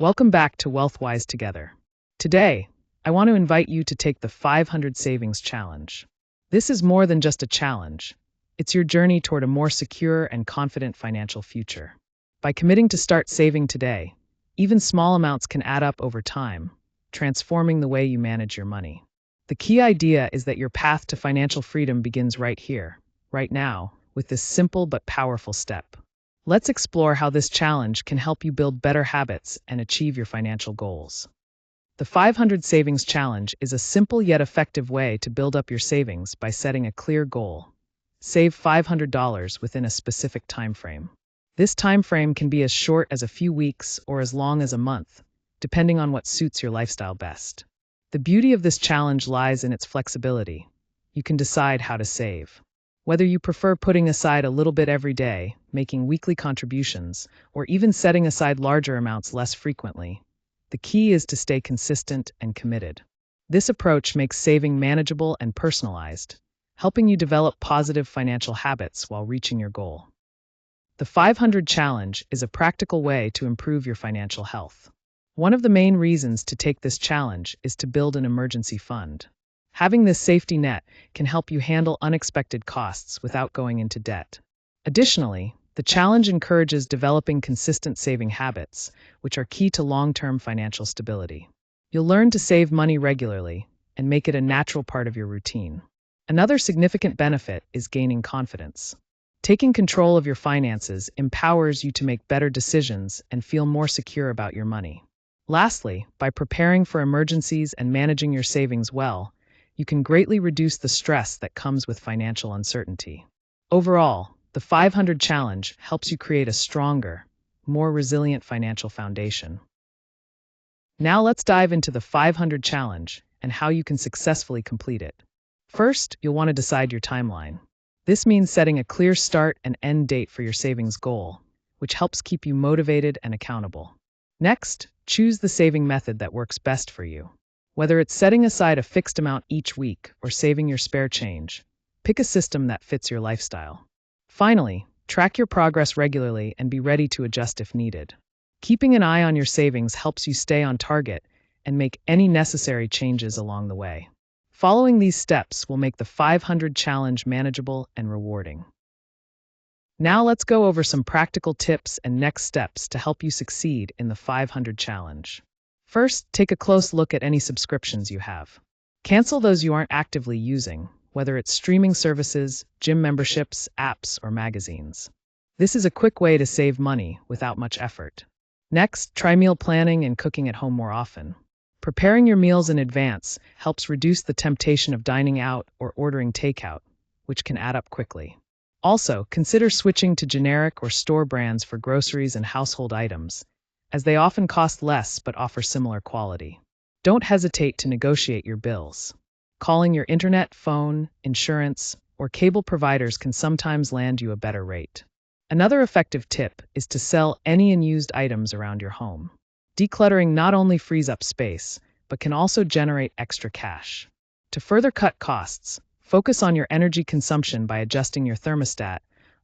Welcome back to Wealthwise Together. Today, I want to invite you to take the 500 Savings Challenge. This is more than just a challenge. It's your journey toward a more secure and confident financial future. By committing to start saving today, even small amounts can add up over time, transforming the way you manage your money. The key idea is that your path to financial freedom begins right here, right now, with this simple but powerful step. Let's explore how this challenge can help you build better habits and achieve your financial goals. The 500 Savings Challenge is a simple yet effective way to build up your savings by setting a clear goal. Save $500 within a specific time frame. This time frame can be as short as a few weeks or as long as a month, depending on what suits your lifestyle best. The beauty of this challenge lies in its flexibility. You can decide how to save. Whether you prefer putting aside a little bit every day, making weekly contributions, or even setting aside larger amounts less frequently, the key is to stay consistent and committed. This approach makes saving manageable and personalized, helping you develop positive financial habits while reaching your goal. The 500 Challenge is a practical way to improve your financial health. One of the main reasons to take this challenge is to build an emergency fund. Having this safety net can help you handle unexpected costs without going into debt. Additionally, the challenge encourages developing consistent saving habits, which are key to long-term financial stability. You'll learn to save money regularly and make it a natural part of your routine. Another significant benefit is gaining confidence. Taking control of your finances empowers you to make better decisions and feel more secure about your money. Lastly, by preparing for emergencies and managing your savings well, you can greatly reduce the stress that comes with financial uncertainty. Overall, the 500 Challenge helps you create a stronger, more resilient financial foundation. Now let's dive into the 500 Challenge and how you can successfully complete it. First, you'll want to decide your timeline. This means setting a clear start and end date for your savings goal, which helps keep you motivated and accountable. Next, choose the saving method that works best for you. Whether it's setting aside a fixed amount each week or saving your spare change, pick a system that fits your lifestyle. Finally, track your progress regularly and be ready to adjust if needed. Keeping an eye on your savings helps you stay on target and make any necessary changes along the way. Following these steps will make the 500 Challenge manageable and rewarding. Now let's go over some practical tips and next steps to help you succeed in the 500 Challenge. First, take a close look at any subscriptions you have. Cancel those you aren't actively using, whether it's streaming services, gym memberships, apps, or magazines. This is a quick way to save money without much effort. Next, try meal planning and cooking at home more often. Preparing your meals in advance helps reduce the temptation of dining out or ordering takeout, which can add up quickly. Also, consider switching to generic or store brands for groceries and household items, as they often cost less but offer similar quality. Don't hesitate to negotiate your bills. Calling your internet, phone, insurance, or cable providers can sometimes land you a better rate. Another effective tip is to sell any unused items around your home. Decluttering not only frees up space, but can also generate extra cash. To further cut costs, focus on your energy consumption by adjusting your thermostat,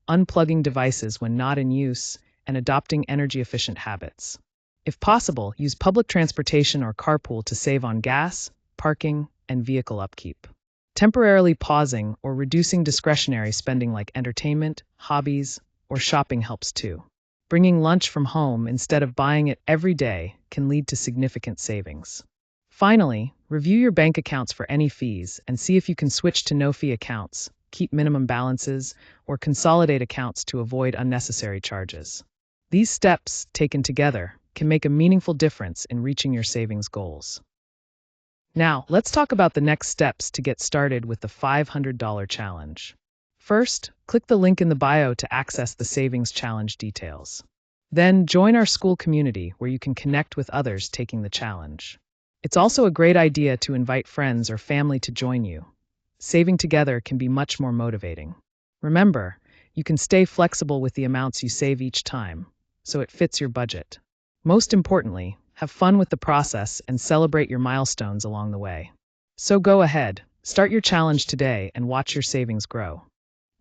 unplugging devices when not in use, and adopting energy-efficient habits. If possible, use public transportation or carpool to save on gas, parking, and vehicle upkeep. Temporarily pausing or reducing discretionary spending like entertainment, hobbies, or shopping helps too. Bringing lunch from home instead of buying it every day can lead to significant savings. Finally, review your bank accounts for any fees and see if you can switch to no-fee accounts, keep minimum balances, or consolidate accounts to avoid unnecessary charges. These steps, taken together, can make a meaningful difference in reaching your savings goals. Now, let's talk about the next steps to get started with the $500 Challenge. First, click the link in the bio to access the Savings Challenge details. Then, join our school community where you can connect with others taking the challenge. It's also a great idea to invite friends or family to join you. Saving together can be much more motivating. Remember, you can stay flexible with the amounts you save each time, so it fits your budget. Most importantly, have fun with the process and celebrate your milestones along the way. So go ahead, start your challenge today and watch your savings grow.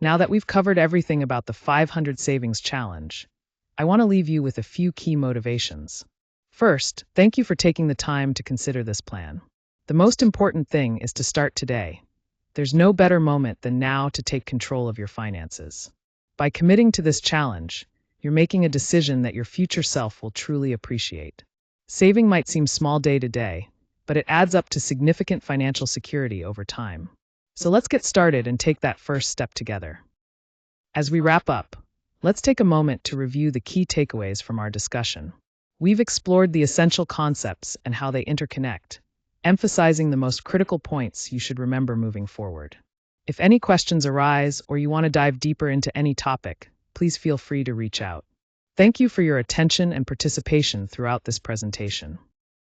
Now that we've covered everything about the 500 Savings Challenge, I want to leave you with a few key motivations. First, thank you for taking the time to consider this plan. The most important thing is to start today. There's no better moment than now to take control of your finances. By committing to this challenge, you're making a decision that your future self will truly appreciate. Saving might seem small day to day, but it adds up to significant financial security over time. So let's get started and take that first step together. As we wrap up, let's take a moment to review the key takeaways from our discussion. We've explored the essential concepts and how they interconnect, emphasizing the most critical points you should remember moving forward. If any questions arise or you want to dive deeper into any topic, please feel free to reach out. Thank you for your attention and participation throughout this presentation.